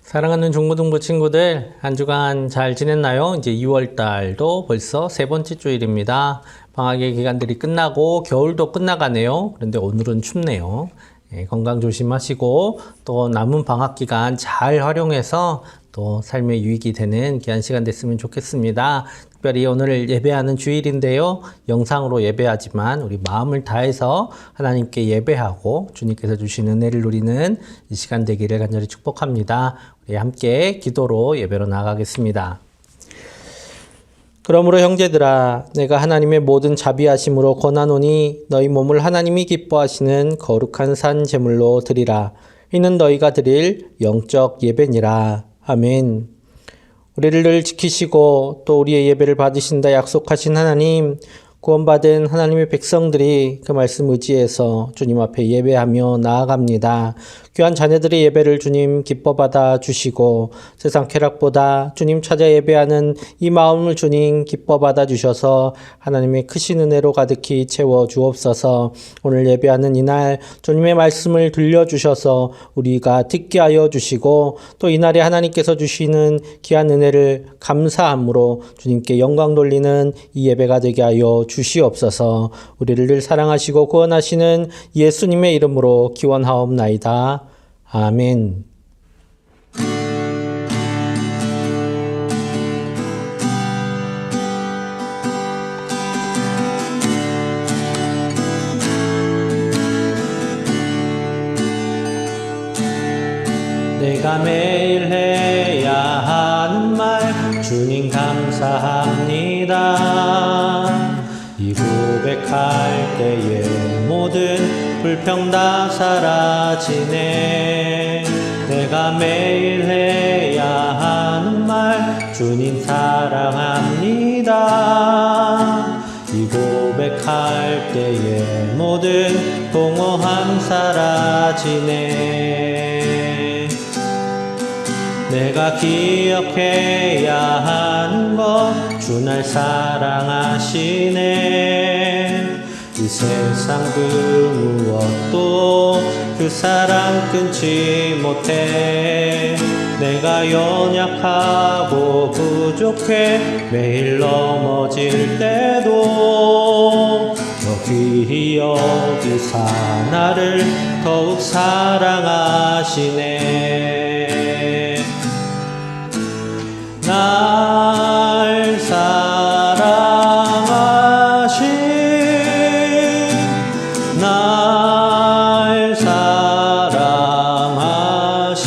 사랑하는 중고등부 친구들, 한 주간 잘 지냈나요? 이제 2월 달도 벌써 세 번째 주일입니다. 방학의 기간들이 끝나고 겨울도 끝나가네요. 그런데 오늘은 춥네요. 건강 조심하시고 또 남은 방학 기간 잘 활용해서 또 삶의 유익이 되는 귀한 시간 됐으면 좋겠습니다. 특별히 오늘 예배하는 주일인데요. 영상으로 예배하지만 우리 마음을 다해서 하나님께 예배하고 주님께서 주신 은혜를 누리는 이 시간 되기를 간절히 축복합니다. 우리 함께 기도로 예배로 나가겠습니다. 그러므로 형제들아, 내가 하나님의 모든 자비하심으로 권하노니 너희 몸을 하나님이 기뻐하시는 거룩한 산 제물로 드리라. 이는 너희가 드릴 영적 예배니라. 아멘. 우리를 늘 지키시고 또 우리의 예배를 받으신다 약속하신 하나님, 구원받은 하나님의 백성들이 그 말씀 의지해서 주님 앞에 예배하며 나아갑니다. 귀한 자녀들의 예배를 주님 기뻐 받아 주시고 세상 쾌락보다 주님 찾아 예배하는 이 마음을 주님 기뻐 받아 주셔서 하나님의 크신 은혜로 가득히 채워 주옵소서. 오늘 예배하는 이날 주님의 말씀을 들려주셔서 우리가 듣게 하여 주시고 또 이날에 하나님께서 주시는 귀한 은혜를 감사함으로 주님께 영광 돌리는 이 예배가 되게 하여 주시옵소서. 우리를 늘 사랑하시고 구원하시는 예수님의 이름으로 기원하옵나이다. 아멘. 내가 매일 해야 하는 말 주님 감사합니다. 이 고백할 때에 모든 불평 다 사라지네. 내가 매일 해야 하는 말 주님 사랑합니다. 이 고백할 때에 모든 공허함 사라지네. 내가 기억해야 하는 것 주 날 사랑하시네. 이 세상 그 무엇도 그 사랑 끊지 못해. 내가 연약하고 부족해 매일 넘어질 때도 너 귀히 여기사 나를 더욱 사랑하시네. 날 사랑하신 날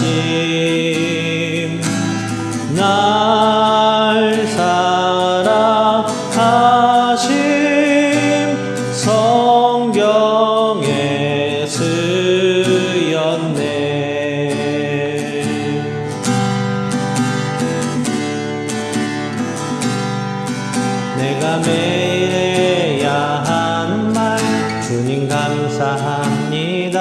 사랑하심 날 사랑하심 성경에 쓰였네. 내가 매일 해야 하는 말 주님 감사합니다.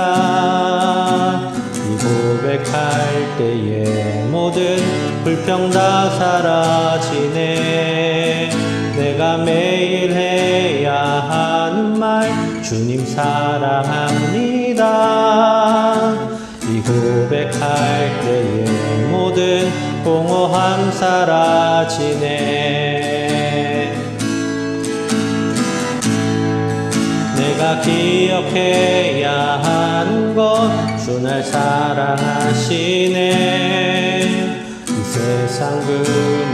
이 고백할 때에 모든 불평 다 사라지네. 내가 매일 해야 하는 말 주님 사랑합니다. 이 고백할 때에 모든 공허함 사라지네. 내가 기억해야 하는 것 주 날 사랑하시네. 이 세상 그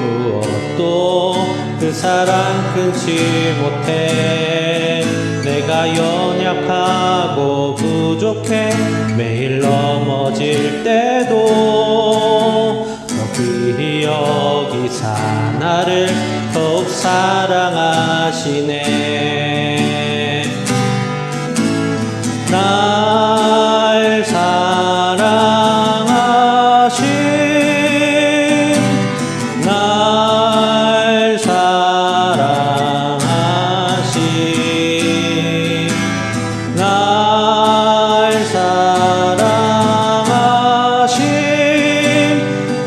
무엇도 그 사랑 끊지 못해. 내가 연약하고 부족해 매일 넘어질 때도 너 귀히 여기사 나를 더욱 사랑하시네. 날 사랑하심 날 사랑하심 날 사랑하심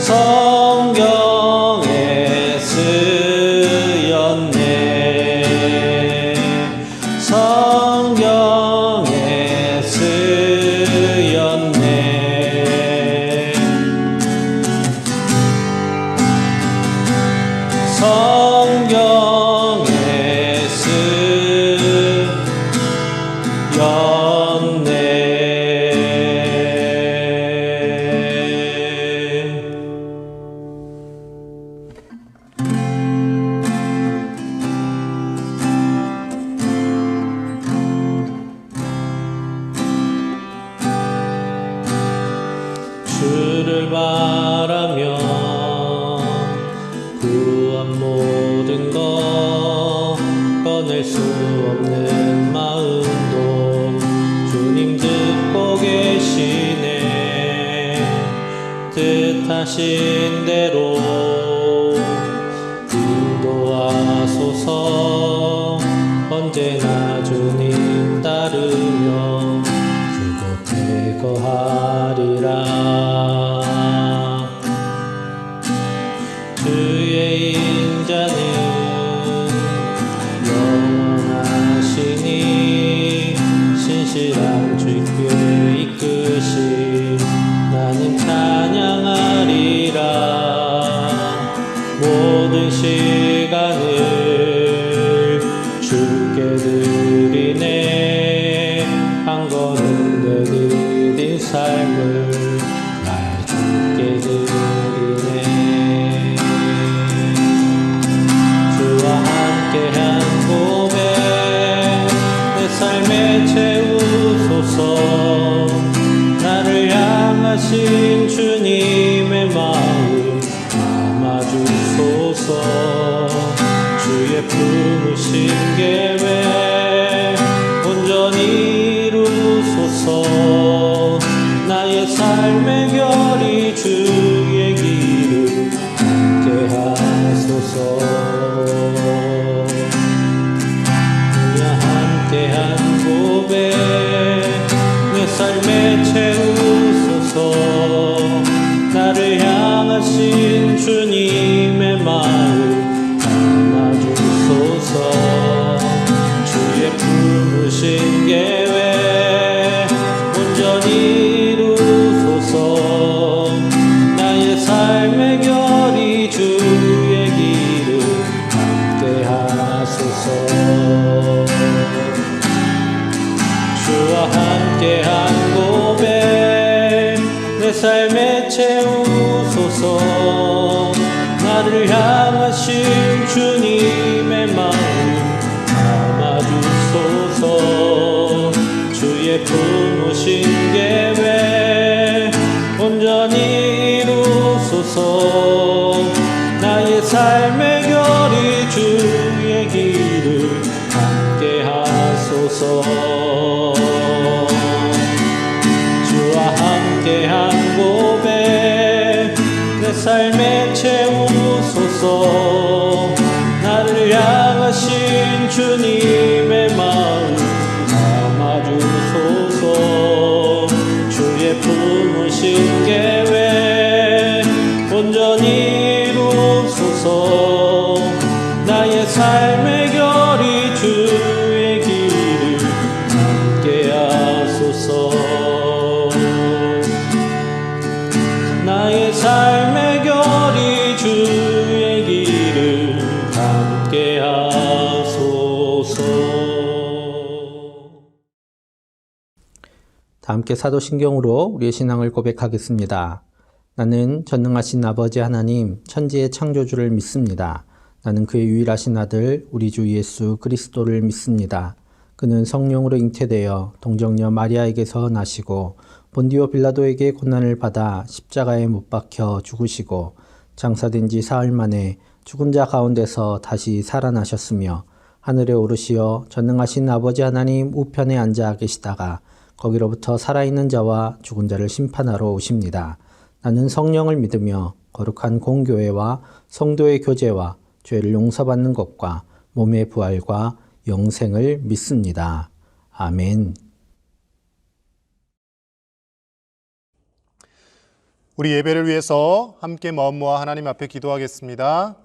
성경에 쓰였네. 주를 바라며 구한 모든 것 꺼낼 수 없는 마음도 주님 듣고 계시네. 뜻하신 대로 인도하소서. 언제나 주님 따르며 주 곁에 거하리라. 주의 인자는 영원하시니 신실한 주께 이끄시. 나는 찬양하리라. 모든 시간을 주께 드리네. 한 걸음 내디딘 삶을 날 주께 드리네. 주와 함께한 고백 내 삶에 채우소서. 나를 향하신 주님의 마음 담아주소서. 주의 품으신 계획 온전히 이루소서. 나의 삶의 결이 주의 길을 함께 하소서. 주와 함께한 고백 내 삶에 채우소서. 나를 향하신 주님의 마음 담아주소서. 주의 품으신 계획 온전히 이루소서. 나의 삶의 결이 주의 길을 함께 하소서. 주와 함께한 고백 내 삶에 채우소서. 나를 향하신 주님의 마음 담아주소서. 주의 품으신 계획 온전히 이루소서. 나의 삶의 결이 주의 길을 함께 하소서. 주와 함께한 고백 내 삶에 채우소서. 나를 향하신 주님의 마음 담아주소서. 주의 품으신 계획 온전히 이루소서. 나의 삶의 결이 주의 길을 함께 하소서. 나의 삶의 결이 주의 길을 함께 하소서. 다 함께 사도신경으로 우리의 신앙을 고백하겠습니다. 나는 전능하신 아버지 하나님 천지의 창조주를 믿습니다. 나는 그의 유일하신 아들 우리 주 예수 그리스도를 믿습니다. 그는 성령으로 잉태되어 동정녀 마리아에게서 나시고 본디오 빌라도에게 고난을 받아 십자가에 못 박혀 죽으시고 장사된 지 사흘 만에 죽은 자 가운데서 다시 살아나셨으며 하늘에 오르시어 전능하신 아버지 하나님 우편에 앉아 계시다가 거기로부터 살아있는 자와 죽은 자를 심판하러 오십니다. 나는 성령을 믿으며 거룩한 공교회와 성도의 교제와 죄를 용서받는 것과 몸의 부활과 영생을 믿습니다. 아멘. 우리 예배를 위해서 함께 마음 모아 하나님 앞에 기도하겠습니다.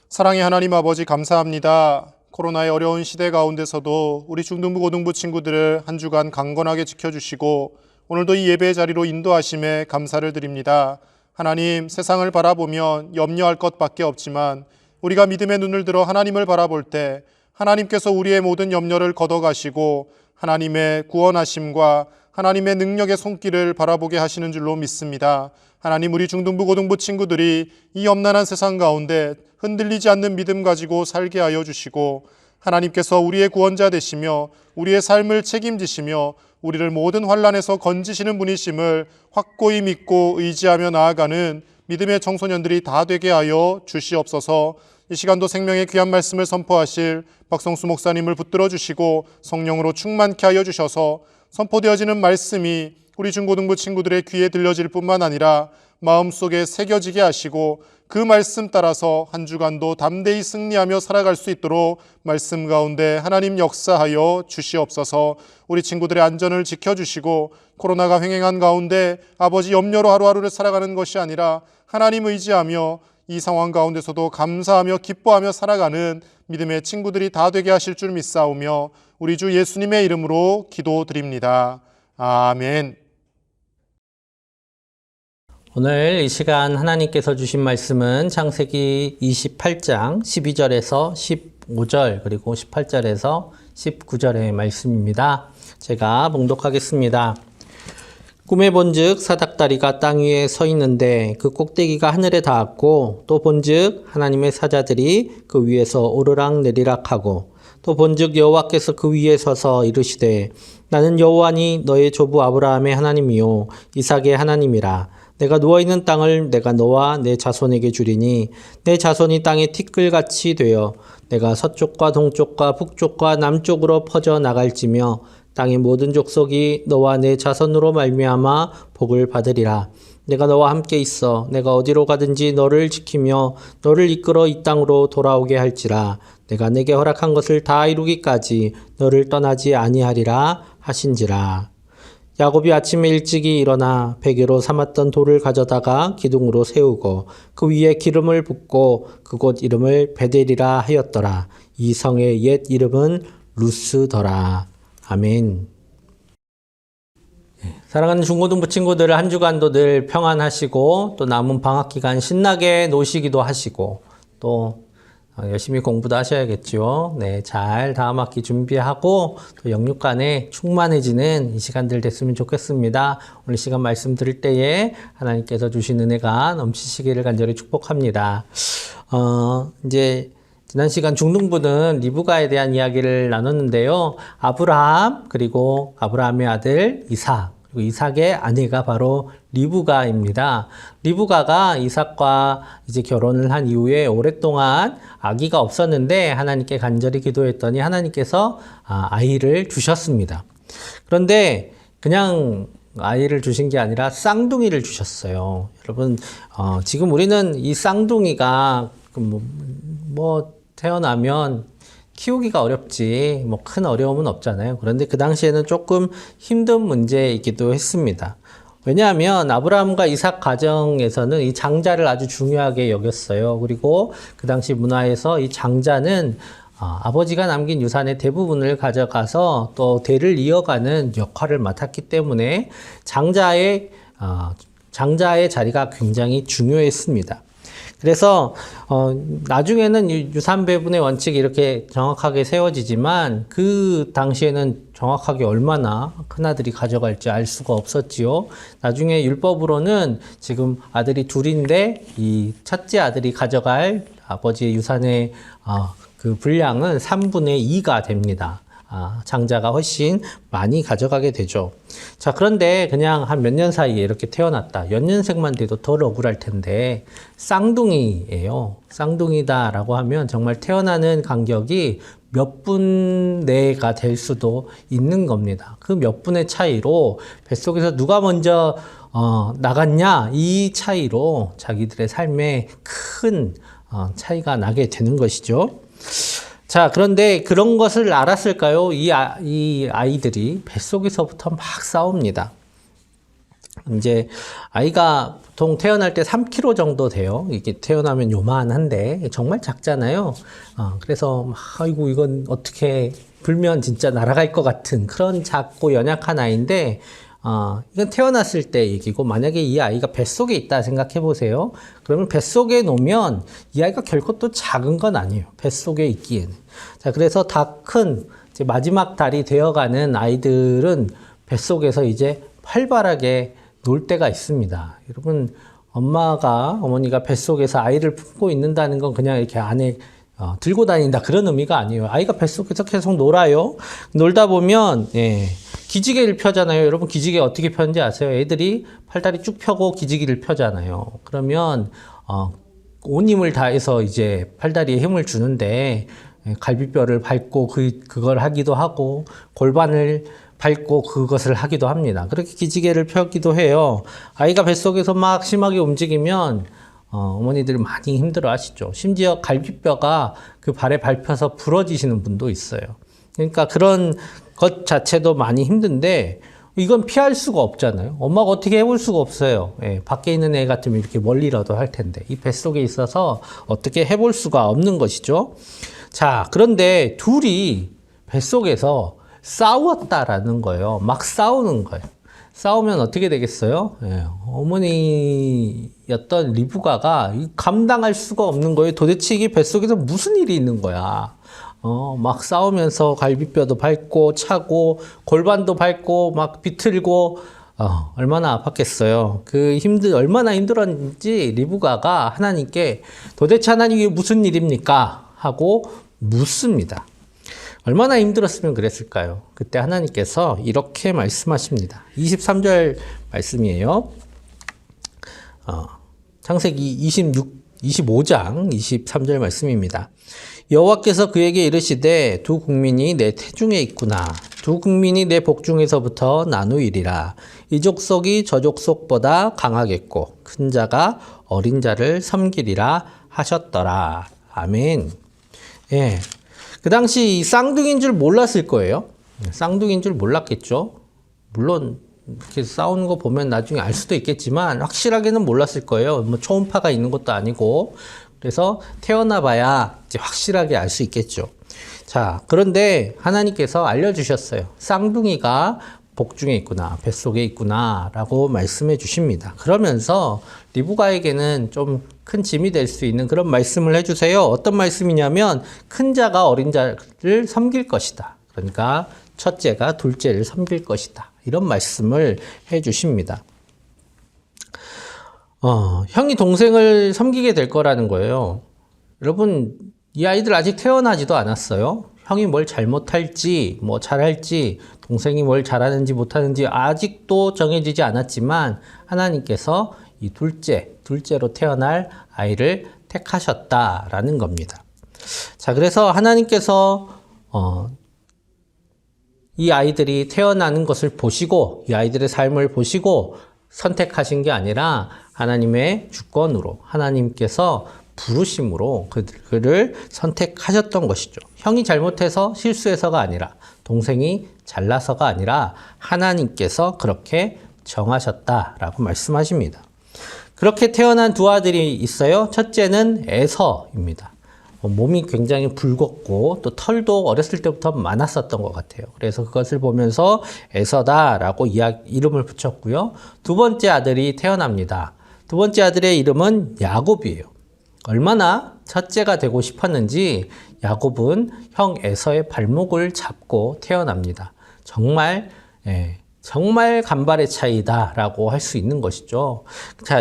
사랑의 하나님 아버지 감사합니다. 코로나의 어려운 시대 가운데서도 우리 중등부 고등부 친구들을 한 주간 강건하게 지켜주시고 오늘도 이 예배의 자리로 인도하심에 감사를 드립니다. 하나님, 세상을 바라보면 염려할 것밖에 없지만 우리가 믿음의 눈을 들어 하나님을 바라볼 때 하나님께서 우리의 모든 염려를 걷어가시고 하나님의 구원하심과 하나님의 능력의 손길을 바라보게 하시는 줄로 믿습니다. 하나님, 우리 중등부 고등부 친구들이 이 염난한 세상 가운데 흔들리지 않는 믿음 가지고 살게 하여 주시고 하나님께서 우리의 구원자 되시며 우리의 삶을 책임지시며 우리를 모든 환난에서 건지시는 분이심을 확고히 믿고 의지하며 나아가는 믿음의 청소년들이 다 되게 하여 주시옵소서. 이 시간도 생명의 귀한 말씀을 선포하실 박성수 목사님을 붙들어 주시고 성령으로 충만케 하여 주셔서 선포되어지는 말씀이 우리 중고등부 친구들의 귀에 들려질 뿐만 아니라 마음속에 새겨지게 하시고 그 말씀 따라서 한 주간도 담대히 승리하며 살아갈 수 있도록 말씀 가운데 하나님 역사하여 주시옵소서. 우리 친구들의 안전을 지켜주시고 코로나가 횡행한 가운데 아버지 염려로 하루하루를 살아가는 것이 아니라 하나님 의지하며 이 상황 가운데서도 감사하며 기뻐하며 살아가는 믿음의 친구들이 다 되게 하실 줄 믿사오며 우리 주 예수님의 이름으로 기도드립니다. 아멘. 오늘 이 시간 하나님께서 주신 말씀은 창세기 28장 12절에서 15절 그리고 18절에서 19절의 말씀입니다. 제가 봉독하겠습니다. 꿈에 본즉 사닥다리가 땅 위에 서 있는데 그 꼭대기가 하늘에 닿았고 또 본즉 하나님의 사자들이 그 위에서 오르락 내리락 하고 또 본즉 여호와께서 그 위에 서서 이르시되 나는 여호와니 너의 조부 아브라함의 하나님이요 이삭의 하나님이라. 내가 누워있는 땅을 내가 너와 내 자손에게 주리니 내 자손이 땅의 티끌같이 되어 내가 서쪽과 동쪽과 북쪽과 남쪽으로 퍼져 나갈지며 땅의 모든 족속이 너와 내 자손으로 말미암아 복을 받으리라. 내가 너와 함께 있어 내가 어디로 가든지 너를 지키며 너를 이끌어 이 땅으로 돌아오게 할지라. 내가 내게 허락한 것을 다 이루기까지 너를 떠나지 아니하리라 하신지라. 야곱이 아침에 일찍이 일어나 베개로 삼았던 돌을 가져다가 기둥으로 세우고 그 위에 기름을 붓고 그곳 이름을 베델이라 하였더라. 이 성의 옛 이름은 루스더라. 아멘. 사랑하는 중고등부 친구들 한 주간도 늘 평안하시고 또 남은 방학 기간 신나게 노시기도 하시고 또 열심히 공부도 하셔야겠죠. 네, 잘 다음 학기 준비하고 또 영육간에 충만해지는 이 시간들 됐으면 좋겠습니다. 오늘 시간 말씀 들을 때에 하나님께서 주신 은혜가 넘치시기를 간절히 축복합니다. 이제 지난 시간 중등부는 리브가에 대한 이야기를 나눴는데요. 아브라함 그리고 아브라함의 아들 이삭 그리고 이삭의 아내가 바로 리브가입니다. 리브가가 이삭과 이제 결혼을 한 이후에 오랫동안 아기가 없었는데 하나님께 간절히 기도했더니 하나님께서 아이를 주셨습니다. 그런데 그냥 아이를 주신 게 아니라 쌍둥이를 주셨어요. 여러분, 지금 우리는 이 쌍둥이가 태어나면 키우기가 어렵지 큰 어려움은 없잖아요. 그런데 그 당시에는 조금 힘든 문제이기도 했습니다. 왜냐하면 아브라함과 이삭 가정에서는 이 장자를 아주 중요하게 여겼어요. 그리고 그 당시 문화에서 이 장자는 아버지가 남긴 유산의 대부분을 가져가서 또 대를 이어가는 역할을 맡았기 때문에 장자의 자리가 굉장히 중요했습니다. 그래서 나중에는 유산 배분의 원칙이 이렇게 정확하게 세워지지만 그 당시에는 정확하게 얼마나 큰아들이 가져갈지 알 수가 없었지요. 나중에 율법으로는 지금 아들이 둘인데 이 첫째 아들이 가져갈 아버지의 유산의 그 분량은 3분의 2가 됩니다. 장자가 훨씬 많이 가져가게 되죠. 자, 그런데 그냥 한 몇 년 사이에 이렇게 태어났다. 연년생만 돼도 덜 억울할 텐데 쌍둥이예요. 쌍둥이다라고 하면 정말 태어나는 간격이 몇 분 내가 될 수도 있는 겁니다. 그 몇 분의 차이로 뱃속에서 누가 먼저 나갔냐 이 차이로 자기들의 삶에 큰 차이가 나게 되는 것이죠. 자, 그런데 그런 것을 알았을까요? 이 아이들이 뱃속에서부터 막 싸웁니다. 이제 아이가 보통 태어날 때 3kg 정도 돼요. 이게 태어나면 요만한데 정말 작잖아요. 그래서 아이고 이건 어떻게 불면 진짜 날아갈 것 같은 그런 작고 연약한 아이인데 이건 태어났을 때 얘기고 만약에 이 아이가 뱃속에 있다 생각해 보세요. 그러면 뱃속에 놓으면 이 아이가 결코 또 작은 건 아니에요. 뱃속에 있기에는. 자, 그래서 다 큰 마지막 달이 되어가는 아이들은 뱃속에서 이제 활발하게 놀 때가 있습니다. 여러분, 어머니가 뱃속에서 아이를 품고 있는다는 건 그냥 이렇게 안에 들고 다닌다 그런 의미가 아니에요. 아이가 뱃속에서 계속 놀아요. 놀다 보면 기지개를 펴잖아요. 여러분 기지개 어떻게 펴는지 아세요? 애들이 팔다리 쭉 펴고 기지개를 펴잖아요. 그러면 온 힘을 다해서 이제 팔다리에 힘을 주는데 갈비뼈를 밟고 그걸 하기도 하고 골반을 밟고 그것을 하기도 합니다. 그렇게 기지개를 펴기도 해요. 아이가 뱃속에서 막 심하게 움직이면 어머니들이 많이 힘들어 하시죠. 심지어 갈비뼈가 그 발에 밟혀서 부러지시는 분도 있어요. 그러니까 그런 것 자체도 많이 힘든데 이건 피할 수가 없잖아요. 엄마가 어떻게 해볼 수가 없어요. 예, 밖에 있는 애 같으면 이렇게 멀리라도 할 텐데 이 뱃속에 있어서 어떻게 해볼 수가 없는 것이죠. 자, 그런데 둘이 뱃속에서 싸웠다라는 거예요. 막 싸우는 거예요. 싸우면 어떻게 되겠어요? 예, 어머니였던 리브가가 감당할 수가 없는 거예요. 도대체 이게 뱃속에서 무슨 일이 있는 거야. 막 싸우면서 갈비뼈도 밟고 차고 골반도 밟고 막 비틀고 얼마나 아팠겠어요. 얼마나 힘들었는지 리브가가 하나님께 도대체 하나님 이게 무슨 일입니까? 하고 묻습니다. 얼마나 힘들었으면 그랬을까요? 그때 하나님께서 이렇게 말씀하십니다. 23절 말씀이에요. 창세기 25장 23절 말씀입니다. 여호와께서 그에게 이르시되 두 국민이 내 태중에 있구나. 두 국민이 내 복중에서부터 나누이리라. 이 족속이 저 족속보다 강하겠고 큰 자가 어린 자를 섬기리라 하셨더라. 아멘. 예. 그 당시 이 쌍둥이인 줄 몰랐을 거예요. 쌍둥이인 줄 몰랐겠죠. 물론 이렇게 싸우는 거 보면 나중에 알 수도 있겠지만 확실하게는 몰랐을 거예요. 뭐 초음파가 있는 것도 아니고. 그래서 태어나 봐야 이제 확실하게 알 수 있겠죠. 자, 그런데 하나님께서 알려주셨어요. 쌍둥이가 복중에 있구나, 뱃속에 있구나 라고 말씀해 주십니다. 그러면서 리브가에게는 좀 큰 짐이 될 수 있는 그런 말씀을 해주세요. 어떤 말씀이냐면 큰 자가 어린 자를 섬길 것이다. 그러니까 첫째가 둘째를 섬길 것이다. 이런 말씀을 해주십니다. 형이 동생을 섬기게 될 거라는 거예요. 여러분, 이 아이들 아직 태어나지도 않았어요. 형이 뭘 잘못할지, 뭐 잘할지, 동생이 뭘 잘하는지 못하는지 아직도 정해지지 않았지만 하나님께서 이 둘째로 태어날 아이를 택하셨다라는 겁니다. 자, 그래서 하나님께서 이 아이들이 태어나는 것을 보시고 이 아이들의 삶을 보시고 선택하신 게 아니라 하나님의 주권으로 하나님께서 부르심으로 그를 선택하셨던 것이죠. 형이 잘못해서 실수해서가 아니라 동생이 잘나서가 아니라 하나님께서 그렇게 정하셨다라고 말씀하십니다. 그렇게 태어난 두 아들이 있어요. 첫째는 에서입니다. 몸이 굉장히 붉었고 또 털도 어렸을 때부터 많았었던 것 같아요. 그래서 그것을 보면서 에서다라고 이름을 붙였고요. 두 번째 아들이 태어납니다. 두 번째 아들의 이름은 야곱이에요. 얼마나 첫째가 되고 싶었는지 야곱은 형 에서의 발목을 잡고 태어납니다. 정말 간발의 차이다라고 할 수 있는 것이죠. 자,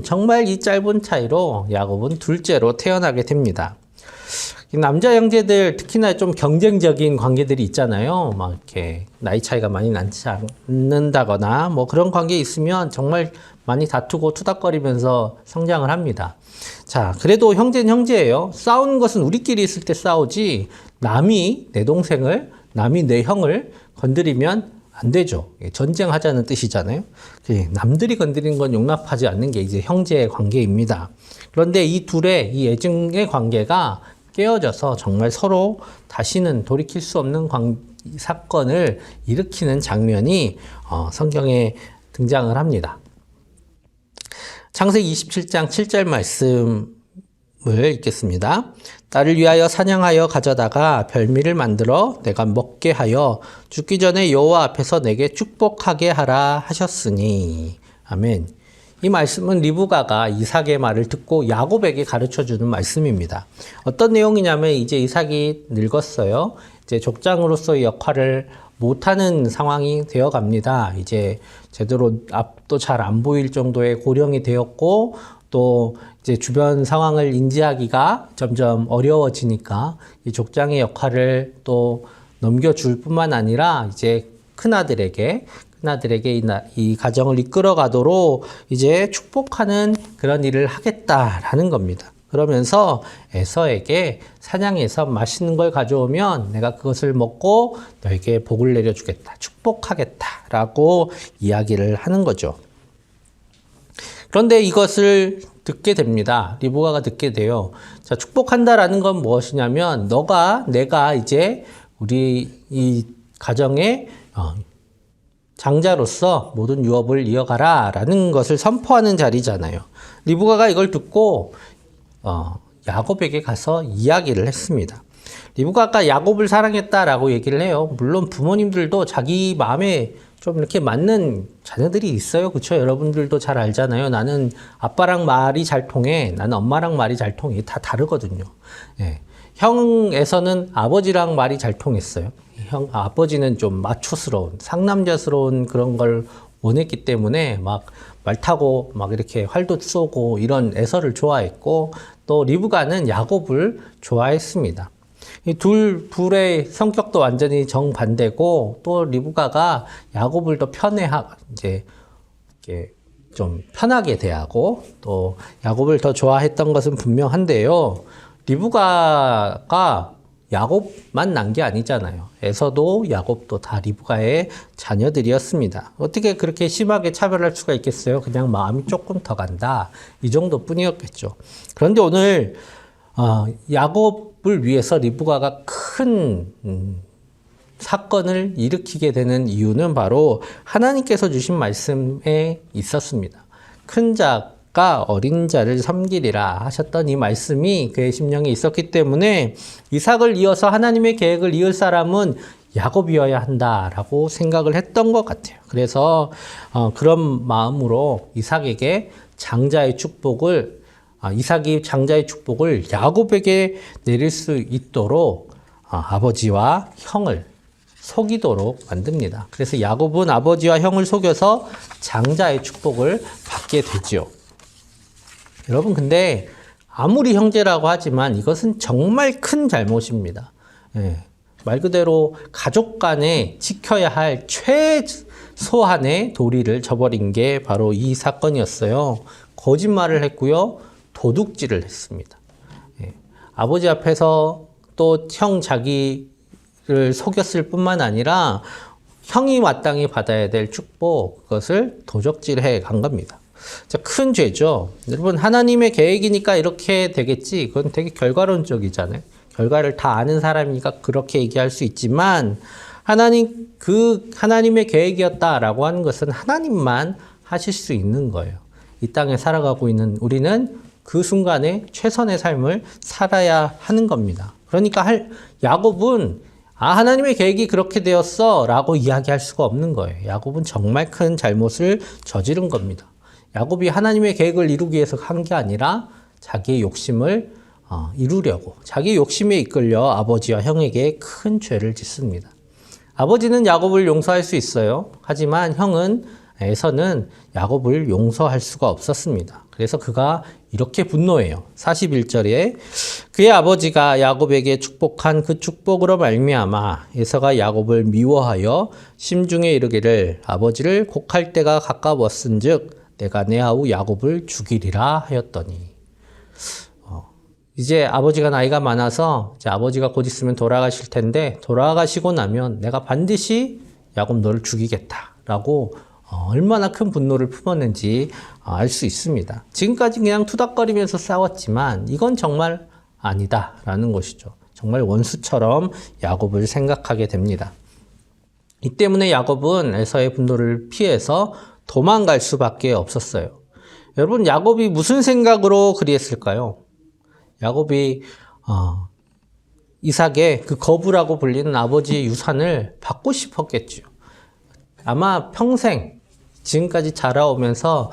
정말 이 짧은 차이로 야곱은 둘째로 태어나게 됩니다. 남자 형제들 특히나 좀 경쟁적인 관계들이 있잖아요. 막 이렇게 나이 차이가 많이 나지 않는다거나 뭐 그런 관계 있으면 정말 많이 다투고 투닥거리면서 성장을 합니다. 자, 그래도 형제는 형제예요. 싸우는 것은 우리끼리 있을 때 싸우지 남이 내 형을 건드리면 안 되죠. 전쟁하자는 뜻이잖아요. 남들이 건드리는 건 용납하지 않는 게 이제 형제의 관계입니다. 그런데 이 애증의 관계가 깨어져서 정말 서로 다시는 돌이킬 수 없는 사건을 일으키는 장면이 성경에 등장을 합니다. 창세기 27장 7절 말씀을 읽겠습니다. 나를 위하여 사냥하여 가져다가 별미를 만들어 내가 먹게 하여 죽기 전에 여호와 앞에서 내게 축복하게 하라 하셨으니. 아멘. 이 말씀은 리브가가 이삭의 말을 듣고 야곱에게 가르쳐주는 말씀입니다. 어떤 내용이냐면 이제 이삭이 늙었어요. 이제 족장으로서의 역할을 못하는 상황이 되어 갑니다. 이제 제대로 앞도 잘 안 보일 정도의 고령이 되었고 또 이제 주변 상황을 인지하기가 점점 어려워지니까 이 족장의 역할을 또 넘겨줄 뿐만 아니라 이제 큰아들에게 이 가정을 이끌어 가도록 이제 축복하는 그런 일을 하겠다라는 겁니다. 그러면서 에서에게 사냥해서 맛있는 걸 가져오면 내가 그것을 먹고 너에게 복을 내려주겠다, 축복하겠다라고 이야기를 하는 거죠. 그런데 이것을 듣게 됩니다. 리브가가 듣게 돼요. 자, 축복한다라는 건 무엇이냐면 내가 이제 우리 이 가정의 장자로서 모든 유업을 이어가라 라는 것을 선포하는 자리잖아요. 리브가가 이걸 듣고 야곱에게 가서 이야기를 했습니다. 리브가가 야곱을 사랑했다라고 얘기를 해요. 물론 부모님들도 자기 마음에 좀 이렇게 맞는 자녀들이 있어요. 그렇죠? 여러분들도 잘 알잖아요. 나는 아빠랑 말이 잘 통해. 나는 엄마랑 말이 잘 통해. 다 다르거든요. 예. 형에서는 아버지랑 말이 잘 통했어요. 아버지는 좀 마초스러운, 상남자스러운 그런 걸 원했기 때문에 막 말 타고 막 이렇게 활도 쏘고 이런 에서를 좋아했고, 또 리브가는 야곱을 좋아했습니다. 이 둘의 성격도 완전히 정반대고, 또 리브가가 야곱을 더 이제 이렇게 좀 편하게 대하고 또 야곱을 더 좋아했던 것은 분명한데요. 리브가가 야곱만 난 게 아니잖아요. 에서도 야곱도 다 리브가의 자녀들이었습니다. 어떻게 그렇게 심하게 차별할 수가 있겠어요? 그냥 마음이 조금 더 간다, 이 정도뿐이었겠죠. 그런데 오늘 야곱을 위해서 리브가가 큰 사건을 일으키게 되는 이유는 바로 하나님께서 주신 말씀에 있었습니다. 큰 자가 어린 자를 섬기리라 하셨던 이 말씀이 그의 심령에 있었기 때문에 이삭을 이어서 하나님의 계획을 이을 사람은 야곱이어야 한다라고 생각을 했던 것 같아요. 그래서 그런 마음으로 이삭이 장자의 축복을 야곱에게 내릴 수 있도록 아버지와 형을 속이도록 만듭니다. 그래서 야곱은 아버지와 형을 속여서 장자의 축복을 받게 되죠. 여러분, 근데 아무리 형제라고 하지만 이것은 정말 큰 잘못입니다. 예, 말 그대로 가족 간에 지켜야 할 최소한의 도리를 저버린 게 바로 이 사건이었어요. 거짓말을 했고요. 도둑질을 했습니다. 예, 아버지 앞에서 또 형 자기를 속였을 뿐만 아니라 형이 마땅히 받아야 될 축복, 그것을 도적질해 간 겁니다. 자, 큰 죄죠. 여러분, 하나님의 계획이니까 이렇게 되겠지, 그건 되게 결과론적이잖아요. 결과를 다 아는 사람이니까 그렇게 얘기할 수 있지만, 하나님의 계획이었다라고 하는 것은 하나님만 하실 수 있는 거예요. 이 땅에 살아가고 있는 우리는 그 순간에 최선의 삶을 살아야 하는 겁니다. 그러니까 야곱은 하나님의 계획이 그렇게 되었어 라고 이야기할 수가 없는 거예요. 야곱은 정말 큰 잘못을 저지른 겁니다. 야곱이 하나님의 계획을 이루기 위해서 한 게 아니라 자기의 욕심을 이루려고, 자기의 욕심에 이끌려 아버지와 형에게 큰 죄를 짓습니다. 아버지는 야곱을 용서할 수 있어요. 하지만 에서는 야곱을 용서할 수가 없었습니다. 그래서 그가 이렇게 분노해요. 41절에 그의 아버지가 야곱에게 축복한 그 축복으로 말미암아 에서가 야곱을 미워하여 심중에 이르기를 아버지를 곡할 때가 가까웠은즉 내가 내 아우 야곱을 죽이리라 하였더니, 이제 아버지가 나이가 많아서 이제 아버지가 곧 있으면 돌아가실 텐데, 돌아가시고 나면 내가 반드시 야곱 너를 죽이겠다라고 얼마나 큰 분노를 품었는지 알 수 있습니다. 지금까지 그냥 투닥거리면서 싸웠지만 이건 정말 아니다라는 것이죠. 정말 원수처럼 야곱을 생각하게 됩니다. 이 때문에 야곱은 에서의 분노를 피해서 도망갈 수밖에 없었어요. 여러분, 야곱이 무슨 생각으로 그리했을까요? 야곱이 이삭의 그 거부라고 불리는 아버지의 유산을 받고 싶었겠죠. 아마 평생 지금까지 자라오면서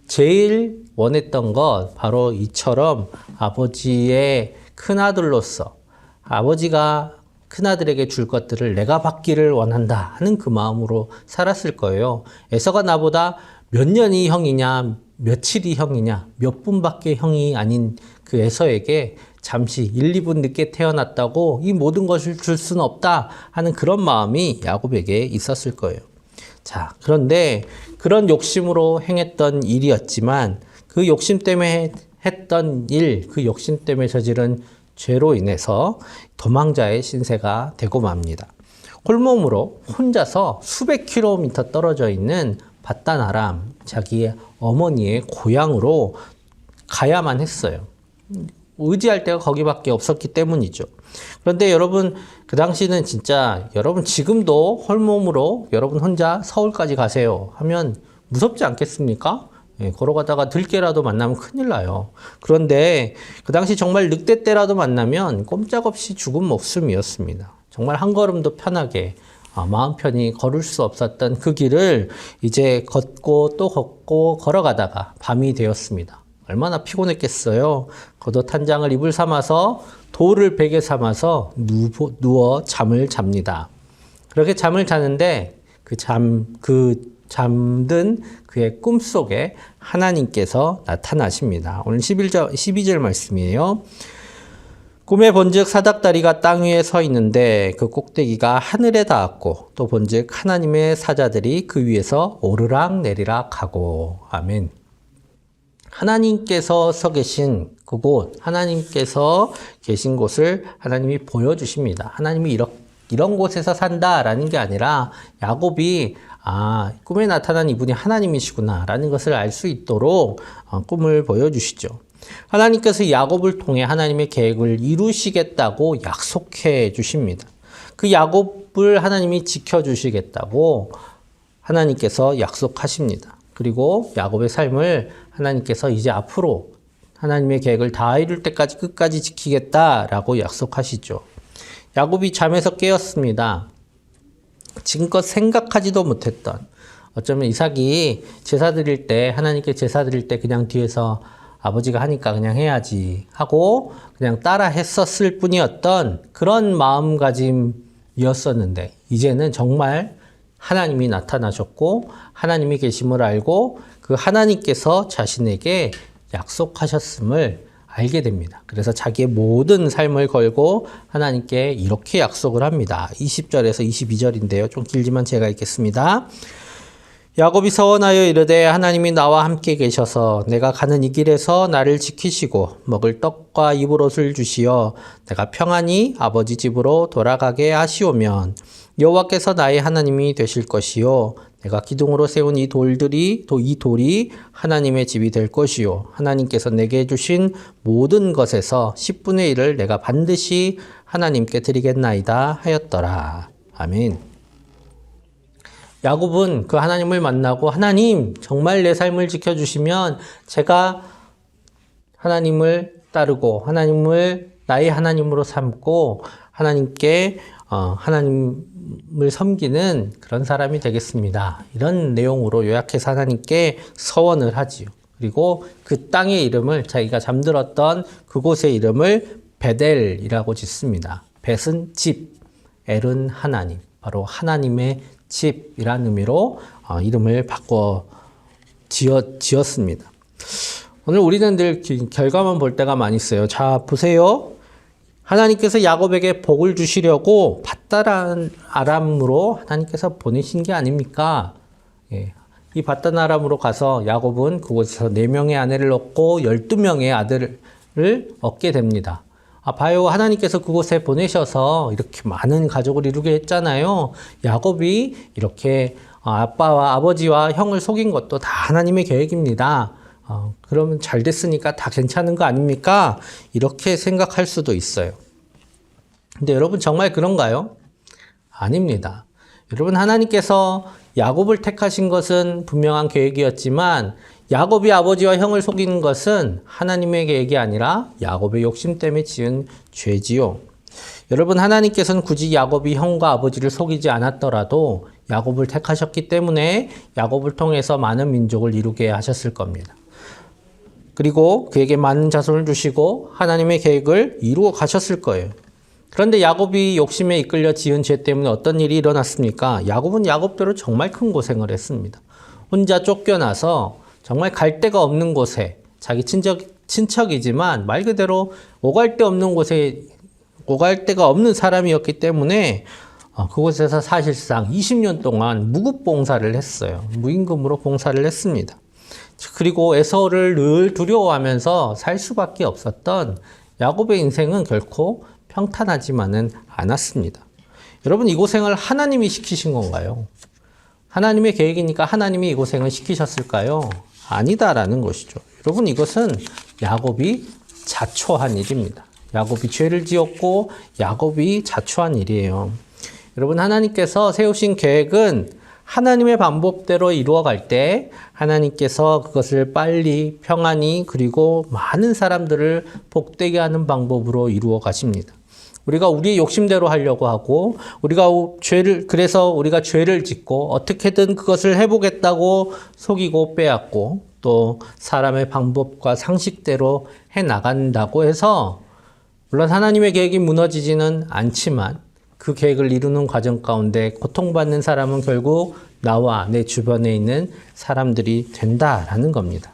제일 원했던 것 바로 이처럼 아버지의 큰아들로서 아버지가 큰아들에게 줄 것들을 내가 받기를 원한다 하는 그 마음으로 살았을 거예요. 에서가 나보다 몇 년이 형이냐, 며칠이 형이냐, 몇 분밖에 형이 아닌 그 에서에게 잠시 1, 2분 늦게 태어났다고 이 모든 것을 줄 수는 없다 하는 그런 마음이 야곱에게 있었을 거예요. 자, 그런데 그런 욕심으로 행했던 일이었지만 그 욕심 때문에 했던 일, 그 욕심 때문에 저지른 죄로 인해서 도망자의 신세가 되고 맙니다. 홀몸으로 혼자서 수백 킬로미터 떨어져 있는 바단 아람, 자기의 어머니의 고향으로 가야만 했어요. 의지할 데가 거기밖에 없었기 때문이죠. 그런데 여러분, 그 당시는 진짜 여러분 지금도 홀몸으로 여러분 혼자 서울까지 가세요 하면 무섭지 않겠습니까? 예, 걸어가다가 들개라도 만나면 큰일 나요. 그런데 그 당시 정말 늑대 떼라도 만나면 꼼짝없이 죽은 목숨이었습니다. 정말 한 걸음도 편하게 마음 편히 걸을 수 없었던 그 길을 이제 걷고 또 걷고 걸어가다가 밤이 되었습니다. 얼마나 피곤했겠어요. 겉옷 한 장을 이불 삼아서 돌을 베개 삼아서 누워 잠을 잡니다. 그렇게 잠을 자는데 잠든 그의 꿈속에 하나님께서 나타나십니다. 오늘 12절 말씀이에요. 꿈에 본즉 사닥다리가 땅 위에 서 있는데 그 꼭대기가 하늘에 닿았고 또 본즉 하나님의 사자들이 그 위에서 오르락 내리락 하고. 아멘. 하나님께서 서 계신 그곳, 하나님께서 계신 곳을 하나님이 보여주십니다. 하나님이 이런 곳에서 산다라는 게 아니라 야곱이 꿈에 나타난 이분이 하나님이시구나 라는 것을 알 수 있도록 꿈을 보여주시죠. 하나님께서 야곱을 통해 하나님의 계획을 이루시겠다고 약속해 주십니다. 그 야곱을 하나님이 지켜주시겠다고 하나님께서 약속하십니다. 그리고 야곱의 삶을 하나님께서 이제 앞으로 하나님의 계획을 다 이룰 때까지 끝까지 지키겠다라고 약속하시죠. 야곱이 잠에서 깨었습니다. 지금껏 생각하지도 못했던, 어쩌면 이삭이 제사 드릴 때, 하나님께 제사 드릴 때 그냥 뒤에서 아버지가 하니까 그냥 해야지 하고 그냥 따라 했었을 뿐이었던 그런 마음가짐이었었는데 이제는 정말 하나님이 나타나셨고 하나님이 계심을 알고 그 하나님께서 자신에게 약속하셨음을 알게 됩니다. 그래서 자기의 모든 삶을 걸고 하나님께 이렇게 약속을 합니다. 20절에서 22절인데요. 좀 길지만 제가 읽겠습니다. 야곱이 서원하여 이르되 하나님이 나와 함께 계셔서 내가 가는 이 길에서 나를 지키시고 먹을 떡과 입을 옷을 주시어 내가 평안히 아버지 집으로 돌아가게 하시오면 여호와께서 나의 하나님이 되실 것이요 내가 기둥으로 세운 이 돌이 하나님의 집이 될 것이요 하나님께서 내게 주신 모든 것에서 10분의 1을 내가 반드시 하나님께 드리겠나이다 하였더라. 아멘. 야곱은 그 하나님을 만나고 하나님 정말 내 삶을 지켜주시면 제가 하나님을 따르고 하나님을 나의 하나님으로 삼고 하나님께 하나님을 섬기는 그런 사람이 되겠습니다. 이런 내용으로 요약해서 하나님께 서원을 하지요. 그리고 그 땅의 이름을 자기가 잠들었던 그곳의 이름을 베델이라고 짓습니다. 벳은 집, 엘은 하나님, 바로 하나님의 집이라는 의미로 이름을 바꿔 지었습니다. 오늘 우리는 늘 결과만 볼 때가 많이 있어요. 자, 보세요. 하나님께서 야곱에게 복을 주시려고 밧단 아람으로 하나님께서 보내신 게 아닙니까? 예. 이 밧단 아람으로 가서 야곱은 그곳에서 4명의 아내를 얻고 12명의 아들을 얻게 됩니다. 봐요. 하나님께서 그곳에 보내셔서 이렇게 많은 가족을 이루게 했잖아요. 야곱이 이렇게 아빠와 아버지와 형을 속인 것도 다 하나님의 계획입니다. 그러면 잘 됐으니까 다 괜찮은 거 아닙니까? 이렇게 생각할 수도 있어요. 근데 여러분 정말 그런가요? 아닙니다. 여러분 하나님께서 야곱을 택하신 것은 분명한 계획이었지만 야곱이 아버지와 형을 속이는 것은 하나님의 계획이 아니라 야곱의 욕심 때문에 지은 죄지요. 여러분 하나님께서는 굳이 야곱이 형과 아버지를 속이지 않았더라도 야곱을 택하셨기 때문에 야곱을 통해서 많은 민족을 이루게 하셨을 겁니다. 그리고 그에게 많은 자손을 주시고 하나님의 계획을 이루어 가셨을 거예요. 그런데 야곱이 욕심에 이끌려 지은 죄 때문에 어떤 일이 일어났습니까? 야곱은 야곱대로 정말 큰 고생을 했습니다. 혼자 쫓겨나서 정말 갈 데가 없는 곳에 자기 친척이지만 말 그대로 오갈 데 없는 곳에 오갈 데가 없는 사람이었기 때문에 그곳에서 사실상 20년 동안 무급봉사를 했어요. 무임금으로 봉사를 했습니다. 그리고 에서를 늘 두려워하면서 살 수밖에 없었던 야곱의 인생은 결코 평탄하지만은 않았습니다. 여러분, 이 고생을 하나님이 시키신 건가요? 하나님의 계획이니까 하나님이 이 고생을 시키셨을까요? 아니다라는 것이죠. 여러분, 이것은 야곱이 자초한 일입니다. 야곱이 죄를 지었고 야곱이 자초한 일이에요. 여러분, 하나님께서 세우신 계획은 하나님의 방법대로 이루어갈 때 하나님께서 그것을 빨리 평안히 그리고 많은 사람들을 복되게 하는 방법으로 이루어 가십니다. 우리가 우리의 욕심대로 하려고 하고 그래서 우리가 죄를 짓고 어떻게든 그것을 해보겠다고 속이고 빼앗고 또 사람의 방법과 상식대로 해나간다고 해서 물론 하나님의 계획이 무너지지는 않지만 그 계획을 이루는 과정 가운데 고통받는 사람은 결국 나와 내 주변에 있는 사람들이 된다라는 겁니다.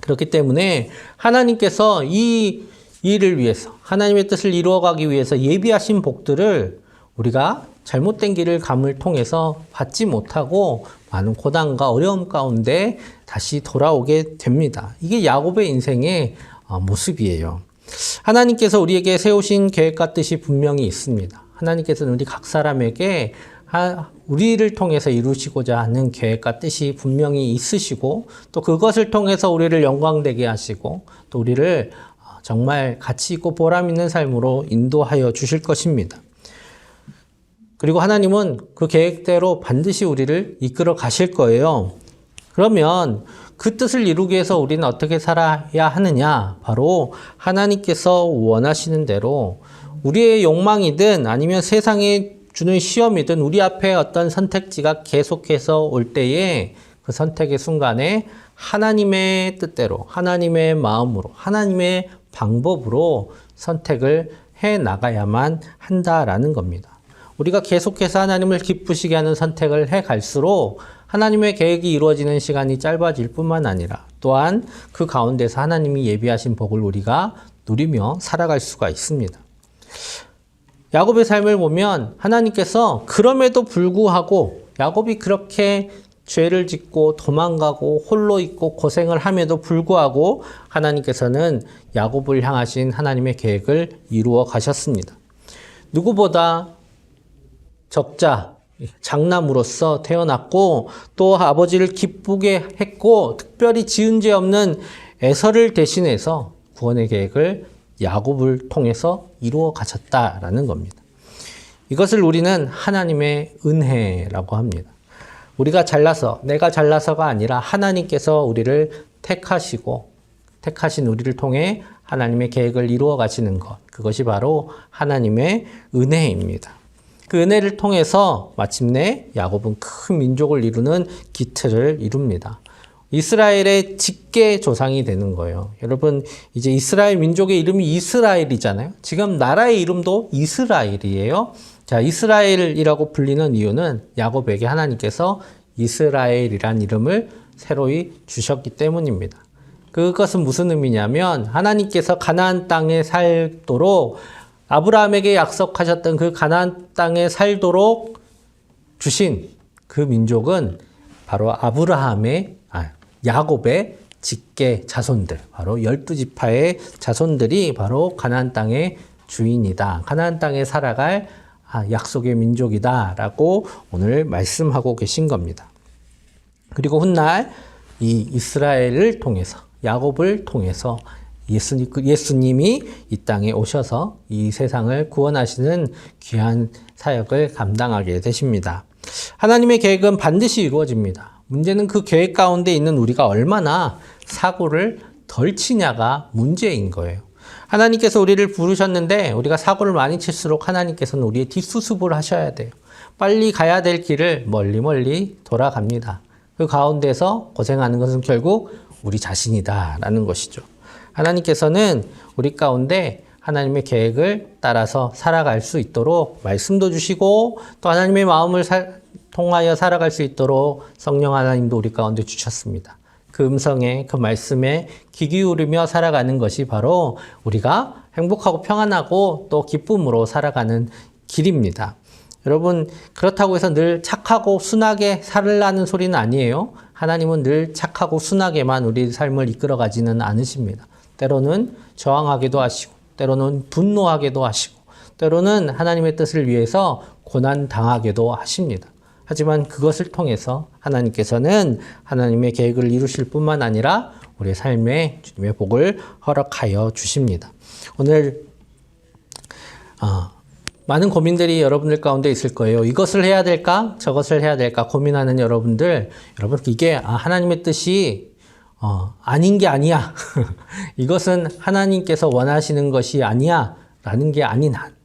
그렇기 때문에 하나님께서 이 일을 위해서 하나님의 뜻을 이루어가기 위해서 예비하신 복들을 우리가 잘못된 길을 감을 통해서 받지 못하고 많은 고난과 어려움 가운데 다시 돌아오게 됩니다. 이게 야곱의 인생의 모습이에요. 하나님께서 우리에게 세우신 계획과 뜻이 분명히 있습니다. 하나님께서는 우리 각 사람에게 우리를 통해서 이루시고자 하는 계획과 뜻이 분명히 있으시고 또 그것을 통해서 우리를 영광되게 하시고 또 우리를 정말 가치 있고 보람 있는 삶으로 인도하여 주실 것입니다. 그리고 하나님은 그 계획대로 반드시 우리를 이끌어 가실 거예요. 그러면 그 뜻을 이루기 위해서 우리는 어떻게 살아야 하느냐? 바로 하나님께서 원하시는 대로 우리의 욕망이든 아니면 세상에 주는 시험이든 우리 앞에 어떤 선택지가 계속해서 올 때에 그 선택의 순간에 하나님의 뜻대로, 하나님의 마음으로, 하나님의 방법으로 선택을 해 나가야만 한다라는 겁니다. 우리가 계속해서 하나님을 기쁘시게 하는 선택을 해 갈수록 하나님의 계획이 이루어지는 시간이 짧아질 뿐만 아니라 또한 그 가운데서 하나님이 예비하신 복을 우리가 누리며 살아갈 수가 있습니다. 야곱의 삶을 보면 하나님께서 그럼에도 불구하고 야곱이 그렇게 죄를 짓고 도망가고 홀로 있고 고생을 함에도 불구하고 하나님께서는 야곱을 향하신 하나님의 계획을 이루어 가셨습니다. 누구보다 적자, 장남으로서 태어났고 또 아버지를 기쁘게 했고 특별히 지은 죄 없는 에서를 대신해서 구원의 계획을 야곱을 통해서 이루어 가셨다라는 겁니다. 이것을 우리는 하나님의 은혜라고 합니다. 우리가 내가 잘나서가 아니라 하나님께서 우리를 택하신 우리를 통해 하나님의 계획을 이루어 가시는 것, 그것이 바로 하나님의 은혜입니다. 그 은혜를 통해서 마침내 야곱은 큰 민족을 이루는 기틀을 이룹니다. 이스라엘의 직계 조상이 되는 거예요. 여러분, 이제 이스라엘 민족의 이름이 이스라엘이잖아요. 지금 나라의 이름도 이스라엘이에요. 자, 이스라엘이라고 불리는 이유는 야곱에게 하나님께서 이스라엘이란 이름을 새로이 주셨기 때문입니다. 그것은 무슨 의미냐면 하나님께서 가나안 땅에 살도록 아브라함에게 약속하셨던 그 가나안 땅에 살도록 주신 그 민족은 바로 야곱의 직계 자손들, 바로 12지파의 자손들이 바로 가나안 땅의 주인이다. 가나안 땅에 살아갈 약속의 민족이다라고 오늘 말씀하고 계신 겁니다. 그리고 훗날 이 이스라엘을 통해서 야곱을 통해서 예수님이 이 땅에 오셔서 이 세상을 구원하시는 귀한 사역을 감당하게 되십니다. 하나님의 계획은 반드시 이루어집니다. 문제는 그 계획 가운데 있는 우리가 얼마나 사고를 덜 치냐가 문제인 거예요. 하나님께서 우리를 부르셨는데 우리가 사고를 많이 칠수록 하나님께서는 우리의 뒷수습을 하셔야 돼요. 빨리 가야 될 길을 멀리 돌아갑니다. 그 가운데서 고생하는 것은 결국 우리 자신이다라는 것이죠. 하나님께서는 우리 가운데 하나님의 계획을 따라서 살아갈 수 있도록 말씀도 주시고 또 하나님의 마음을 통하여 살아갈 수 있도록 성령 하나님도 우리 가운데 주셨습니다. 그 음성에, 그 말씀에 귀 기울이며 살아가는 것이 바로 우리가 행복하고 평안하고 또 기쁨으로 살아가는 길입니다. 여러분, 그렇다고 해서 늘 착하고 순하게 살라는 소리는 아니에요. 하나님은 늘 착하고 순하게만 우리 삶을 이끌어가지는 않으십니다. 때로는 저항하기도 하시고, 때로는 분노하기도 하시고, 때로는 하나님의 뜻을 위해서 고난당하기도 하십니다. 하지만 그것을 통해서 하나님께서는 하나님의 계획을 이루실 뿐만 아니라 우리의 삶에 주님의 복을 허락하여 주십니다. 오늘 많은 고민들이 여러분들 가운데 있을 거예요. 이것을 해야 될까? 저것을 해야 될까? 고민하는 여러분들, 여러분 이게 하나님의 뜻이 아닌 게 아니야. 이것은 하나님께서 원하시는 것이 아니야. 라는 게 아닌 한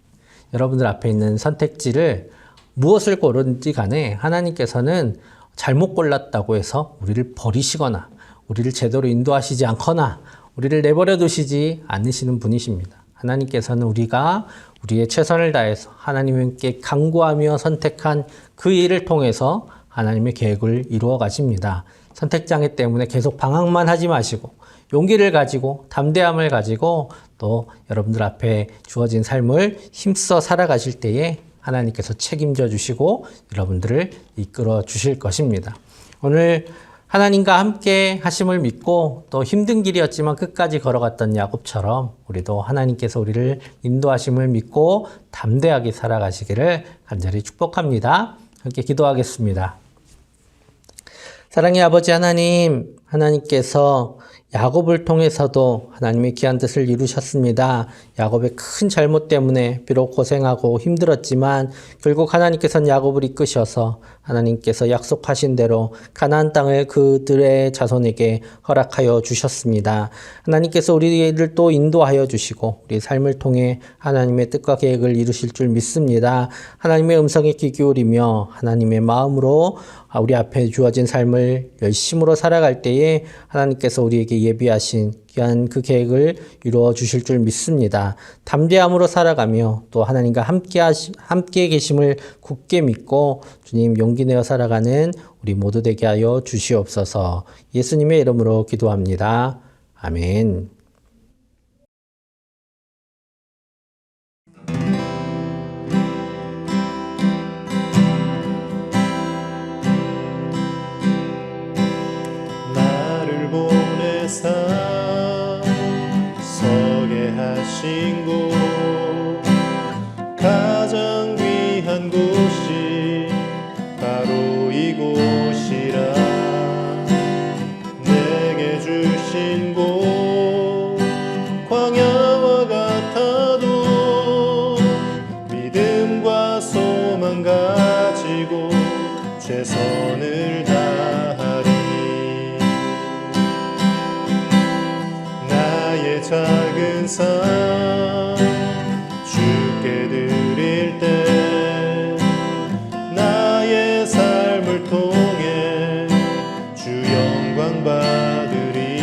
여러분들 앞에 있는 선택지를 무엇을 고르든지 간에 하나님께서는 잘못 골랐다고 해서 우리를 버리시거나 우리를 제대로 인도하시지 않거나 우리를 내버려 두시지 않으시는 분이십니다. 하나님께서는 우리가 우리의 최선을 다해서 하나님께 간구하며 선택한 그 일을 통해서 하나님의 계획을 이루어 가십니다. 선택장애 때문에 계속 방황만 하지 마시고 용기를 가지고 담대함을 가지고 또 여러분들 앞에 주어진 삶을 힘써 살아가실 때에 하나님께서 책임져 주시고 여러분들을 이끌어 주실 것입니다. 오늘 하나님과 함께 하심을 믿고 또 힘든 길이었지만 끝까지 걸어갔던 야곱처럼 우리도 하나님께서 우리를 인도하심을 믿고 담대하게 살아가시기를 간절히 축복합니다. 함께 기도하겠습니다. 사랑의 아버지 하나님, 하나님께서 야곱을 통해서도 하나님의 귀한 뜻을 이루셨습니다. 야곱의 큰 잘못 때문에 비록 고생하고 힘들었지만 결국 하나님께서는 야곱을 이끄셔서 하나님께서 약속하신 대로 가나안 땅을 그들의 자손에게 허락하여 주셨습니다. 하나님께서 우리를 또 인도하여 주시고 우리 삶을 통해 하나님의 뜻과 계획을 이루실 줄 믿습니다. 하나님의 음성에 귀 기울이며 하나님의 마음으로 우리 앞에 주어진 삶을 열심으로 살아갈 때에 하나님께서 우리에게 예비하신 귀한 그 계획을 이루어 주실 줄 믿습니다. 담대함으로 살아가며 또 하나님과 함께 계심을 굳게 믿고 주님 용기 내어 살아가는 우리 모두 되게 하여 주시옵소서. 예수님의 이름으로 기도합니다. 아멘. 나를 보내사 서게 하신 곳 가장 귀한 곳이 바로 이곳이라 내게 주신 곳 광야와 같아도 믿음과 소망 가지고 최선을 다하리. 나의 작은 삶 주께 드릴 때 나의 삶을 통해 주 영광 받으리.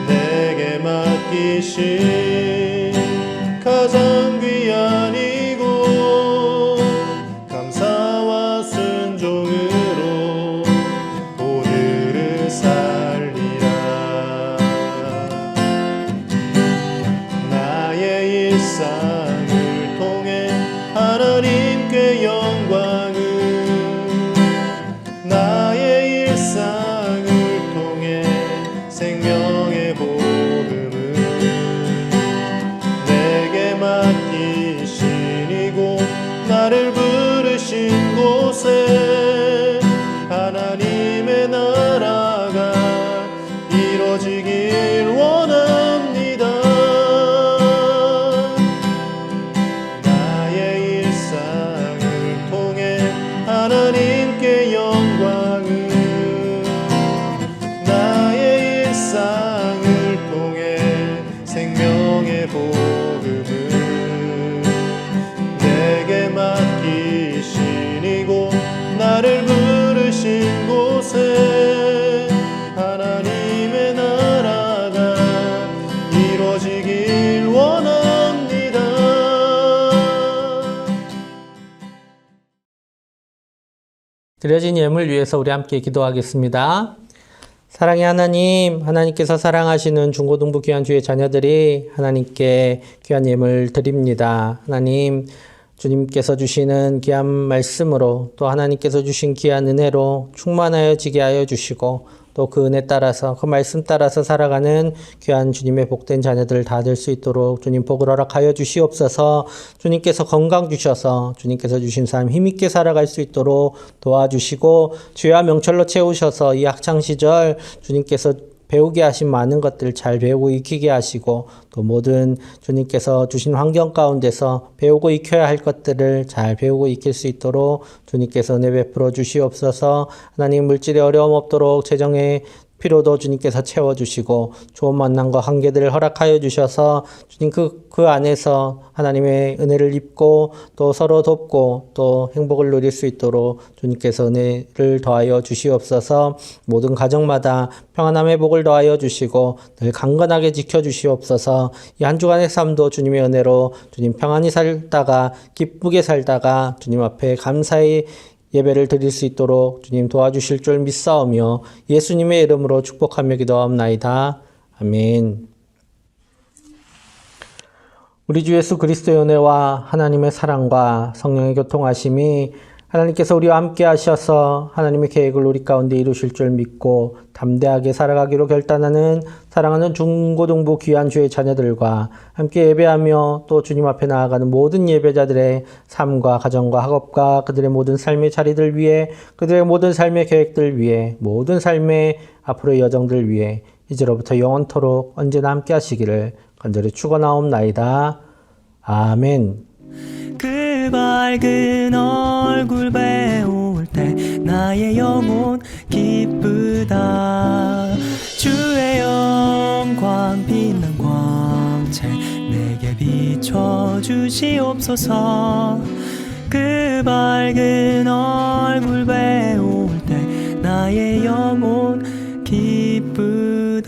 내게 맡기신 가장 귀한 이곳 감사와 순종으로 오늘을 살리라. 나의 일상을 통해 하나님께 영광을 나의 일상을 통해 생명의 복음을 드려진 예물 위해서 우리 함께 기도하겠습니다. 사랑의 하나님, 하나님께서 사랑하시는 중고등부 귀한 주의 자녀들이 하나님께 귀한 예물 드립니다. 하나님, 주님께서 주시는 귀한 말씀으로 또 하나님께서 주신 귀한 은혜로 충만하여지게 하여 주시고 또 그 은혜 따라서 그 말씀 따라서 살아가는 귀한 주님의 복된 자녀들 다 될 수 있도록 주님 복을 허락하여 주시옵소서. 주님께서 건강 주셔서 주님께서 주신 삶 힘있게 살아갈 수 있도록 도와주시고 주야 명철로 채우셔서 이 학창시절 주님께서 배우게 하신 많은 것들 잘 배우고 익히게 하시고 또 모든 주님께서 주신 환경 가운데서 배우고 익혀야 할 것들을 잘 배우고 익힐 수 있도록 주님께서 은혜 베풀어 주시옵소서. 하나님 물질에 어려움 없도록 재정에 필요도 주님께서 채워주시고 좋은 만남과 관계들을 허락하여 주셔서 주님 그 안에서 하나님의 은혜를 입고 또 서로 돕고 또 행복을 누릴 수 있도록 주님께서 은혜를 더하여 주시옵소서. 모든 가정마다 평안함의 복을 더하여 주시고 늘 강건하게 지켜주시옵소서. 이 한 주간의 삶도 주님의 은혜로 주님 평안히 살다가 기쁘게 살다가 주님 앞에 감사히 예배를 드릴 수 있도록 주님 도와주실 줄 믿사오며 예수님의 이름으로 축복하며 기도하옵나이다. 아멘. 우리 주 예수 그리스도의 은혜와 하나님의 사랑과 성령의 교통하심이 하나님께서 우리와 함께 하셔서 하나님의 계획을 우리 가운데 이루실 줄 믿고 담대하게 살아가기로 결단하는 사랑하는 중고등부 귀한 주의 자녀들과 함께 예배하며 또 주님 앞에 나아가는 모든 예배자들의 삶과 가정과 학업과 그들의 모든 삶의 자리들 위해 그들의 모든 삶의 계획들 위해 모든 삶의 앞으로의 여정들 위해 이제로부터 영원토록 언제나 함께 하시기를 간절히 축원하옵나이다. 아멘. 그 밝은 얼굴 배울 때 나의 영혼 기쁘다. 주의 영광 빛난 광채 내게 비춰주시옵소서. 그 밝은 얼굴 배울 때 나의 영혼 기쁘다.